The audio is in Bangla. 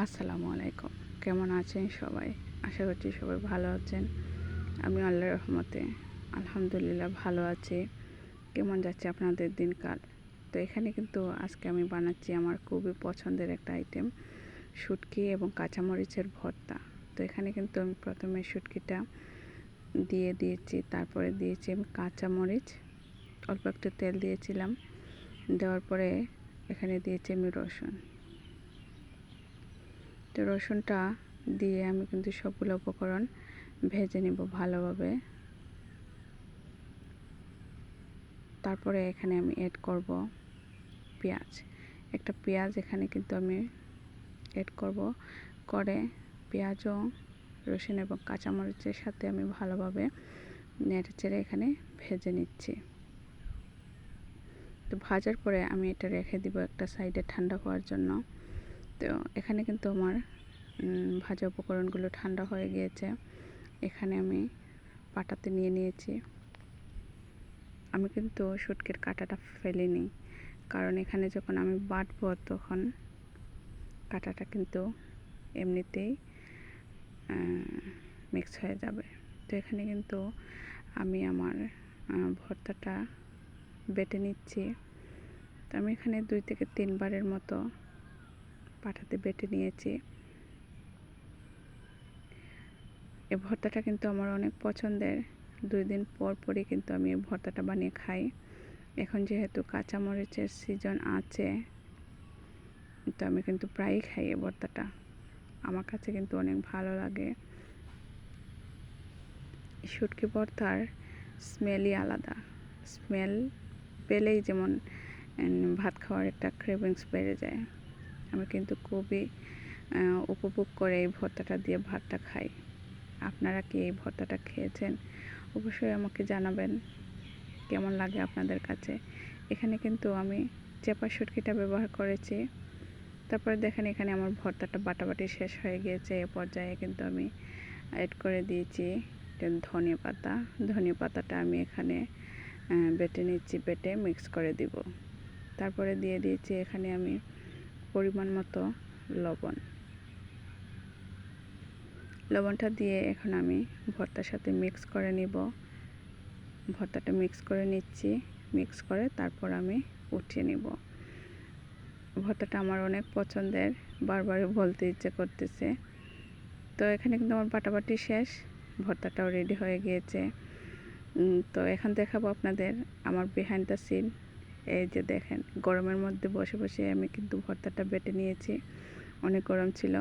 আসসালামু আলাইকুম। কেমন আছেন সবাই? আশা করছি সবাই ভালো আছেন। আমি আল্লাহর রহমতে আলহামদুলিল্লাহ ভালো আছি। কেমন যাচ্ছে আপনাদের দিনকাল? তো এখানে কিন্তু আজকে আমি বানাচ্ছি আমার খুবই পছন্দের একটা আইটেম, শুটকি এবং কাঁচামরিচের ভর্তা। তো এখানে কিন্তু আমি প্রথমে শুটকিটা দিয়ে দিয়েছি, তারপরে দিয়েছি আমি কাঁচামরিচ, অল্প একটু তেল দিয়েছিলাম। দেওয়ার পরে এখানে দিয়েছি আমি রসুন। তো রসুনটা দিয়ে আমি কিন্তু সবগুলো উপকরণ ভেজে নিব ভালোভাবে। তারপরে এখানে আমি অ্যাড করব পেঁয়াজ। একটা পেঁয়াজ এখানে কিন্তু আমি অ্যাড করব, করে পেঁয়াজ ও রসুন এবং কাঁচামরিচের সাথে আমি ভালোভাবে নেড়েচেড়ে এখানে ভেজে নিচ্ছি। তো ভাজার পরে আমি এটা রেখে দিব একটা সাইডে ঠান্ডা হওয়ার জন্য। তো এখানে কিন্তু আমার ভাজা উপকরণগুলো ঠান্ডা হয়ে গিয়েছে। এখানে আমি পাটাতে নিয়ে নিয়েছি। আমি কিন্তু শুটকির কাঁটাটা ফেলিনি, কারণ এখানে যখন আমি বাটবো তখন কাঁটাটা কিন্তু এমনিতেই মিক্স হয়ে যাবে। তো এখানে কিন্তু আমি আমার ভর্তাটা বেটে নিচ্ছি। তো আমি এখানে 2 থেকে 3 বারের মতো পাটাতে বেটে নিয়েছি। এই ভর্তাটা কিন্তু আমার অনেক পছন্দের। 2 দিন পর পরই কিন্তু আমি এই ভর্তাটা বানিয়ে খাই। এখন যেহেতু কাঁচামরিচের সিজন আছে, তো আমি কিন্তু প্রায়ই খাই এই ভর্তাটা। আমার কাছে কিন্তু অনেক ভালো লাগে। শুটকি ভর্তার স্মেলই আলাদা। স্মেল পেলেই যেমন ভাত খাওয়ার একটা ক্রেভিংস বেড়ে যায়। আমি কিন্তু খুবই উপভোগ করে এই ভর্তাটা দিয়ে ভাতটা খাই। আপনারা কি এই ভর্তাটা খেয়েছেন? অবশ্যই আমাকে জানাবেন কেমন লাগে আপনাদের কাছে। এখানে কিন্তু আমি চেপা শুটকিটা ব্যবহার করেছি। তারপরে দেখেন এখানে আমার ভর্তাটা বাটাবাটি শেষ হয়ে গিয়েছে। এ পর্যায়ে কিন্তু আমি অ্যাড করে দিয়েছি ধনিয়া পাতা। ধনিয়া পাতাটা আমি এখানে বেটে নিচ্ছি, বেটে মিক্স করে দিব। তারপরে দিয়ে দিয়েছি এখানে আমি পরিমাণ মতো লবণ। লবণটা দিয়ে এখন আমি ভর্তার সাথে মিক্স করে নিব। ভর্তাটা মিক্স করে নিচ্ছি, মিক্স করে তারপর আমি উঠিয়ে নিব। ভর্তাটা আমার অনেক পছন্দের, বারবারই বলতে ইচ্ছে করতেছে। তো এখানে কিন্তু আমার বাটাবাটি শেষ, ভর্তাটাও রেডি হয়ে গিয়েছে। তো এখন দেখাবো আপনাদের আমার বিহাইন্ড দ্য সিন। এই যে দেখেন, গরমের মধ্যে বসে বসে আমি কিন্তু ভর্তাটা বেটে নিয়েছি। অনেক গরম ছিল।